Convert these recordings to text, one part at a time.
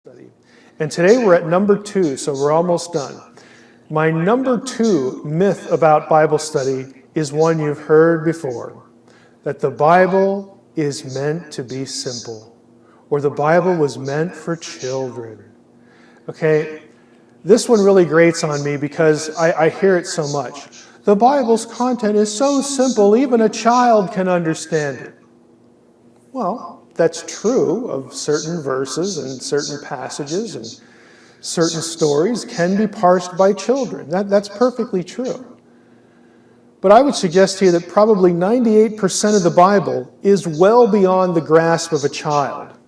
study. And today we're at number 2, so we're almost done. My number 2 myth about Bible study is one you've heard before, that the Bible is meant to be simple, or the Bible was meant for children. Okay, this one really grates on me because I hear it so much. The Bible's content is so simple, even a child can understand it. Well, that's true of certain verses and certain passages, and certain stories can be parsed by children. That's perfectly true. But I would suggest to you that probably 98% of the Bible is well beyond the grasp of a child.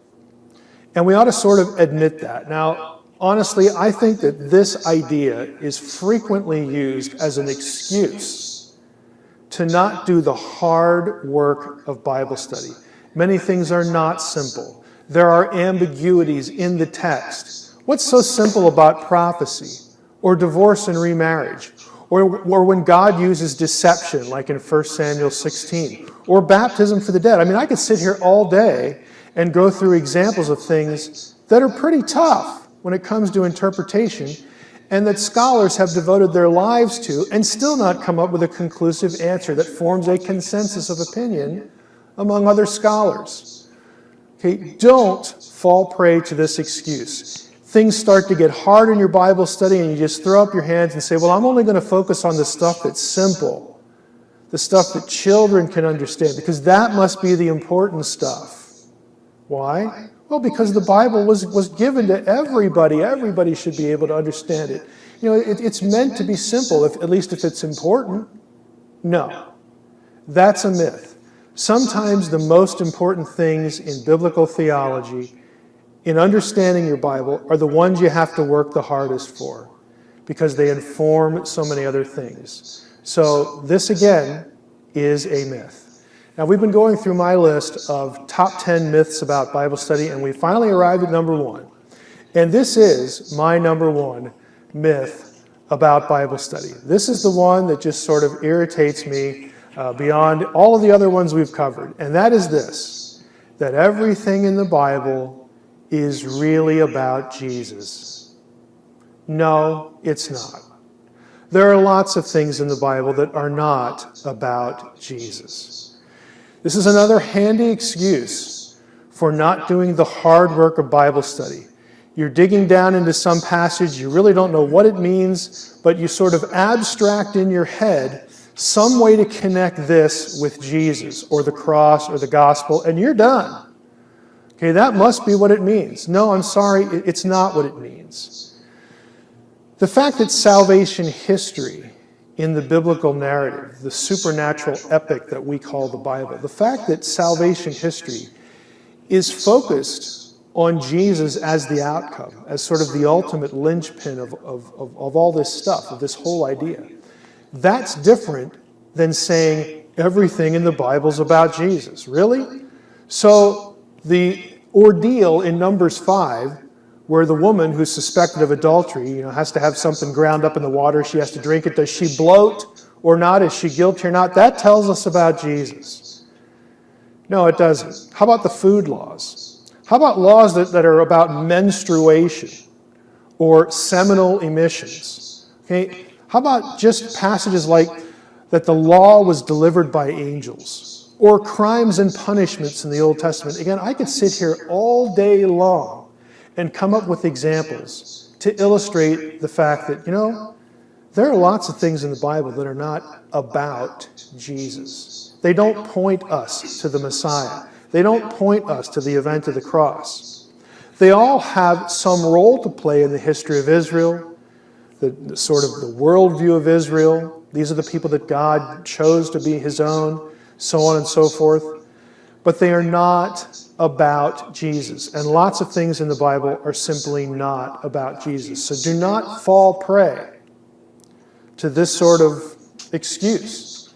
And we ought to sort of admit that. Now, honestly, I think that this idea is frequently used as an excuse to not do the hard work of Bible study. Many things are not simple. There are ambiguities in the text. What's so simple about prophecy, or divorce and remarriage, or when God uses deception, like in 1 Samuel 16, or baptism for the dead? I mean, I could sit here all day and go through examples of things that are pretty tough when it comes to interpretation, and that scholars have devoted their lives to, and still not come up with a conclusive answer that forms a consensus of opinion among other scholars. Okay, don't fall prey to this excuse. Things start to get hard in your Bible study and you just throw up your hands and say, well, I'm only going to focus on the stuff that's simple, the stuff that children can understand, because that must be the important stuff. Why? Well, because the Bible was given to everybody. Everybody should be able to understand it. You know, it's meant to be simple, at least if it's important. No, that's a myth. Sometimes the most important things in biblical theology, in understanding your Bible, are the ones you have to work the hardest for, because they inform so many other things. So this, again, is a myth. Now, we've been going through my list of top 10 myths about Bible study, and we finally arrived at number 1. And this is my number 1 myth about Bible study. This is the one that just sort of irritates me beyond all of the other ones we've covered. And that is this, that everything in the Bible is really about Jesus. No, it's not. There are lots of things in the Bible that are not about Jesus. This is another handy excuse for not doing the hard work of Bible study. You're digging down into some passage, you really don't know what it means, but you sort of abstract in your head some way to connect this with Jesus or the cross or the gospel, and you're done. Okay, that must be what it means. No, I'm sorry, it's not what it means. The fact that salvation history in the biblical narrative, the supernatural epic that we call the Bible, the fact that salvation history is focused on Jesus as the outcome, as sort of the ultimate linchpin of all this stuff, of this whole idea, that's different than saying everything in the Bible's about Jesus. Really? So the ordeal in Numbers 5, where the woman who's suspected of adultery, has to have something ground up in the water, she has to drink it. Does she bloat or not? Is she guilty or not? That tells us about Jesus. No, it doesn't. How about the food laws? How about laws that are about menstruation or seminal emissions? Okay. How about just passages like that the law was delivered by angels, or crimes and punishments in the Old Testament? Again, I could sit here all day long and come up with examples to illustrate the fact that, there are lots of things in the Bible that are not about Jesus. They don't point us to the Messiah. They don't point us to the event of the cross. They all have some role to play in the history of Israel, the sort of the worldview of Israel. These are the people that God chose to be his own, so on and so forth. But they are not about Jesus. And lots of things in the Bible are simply not about Jesus. So do not fall prey to this sort of excuse.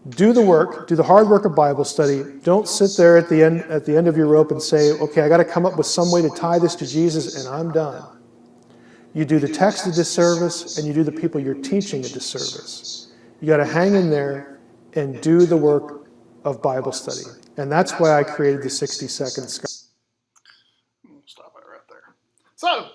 Do the work, do the hard work of Bible study. Don't sit there at the end of your rope and say, okay, I got to come up with some way to tie this to Jesus and I'm done. You do the text a disservice, and you do the people you're teaching a disservice. You got to hang in there and do the work of Bible study. And that's why I created the 60-second. We'll stop it right there. So,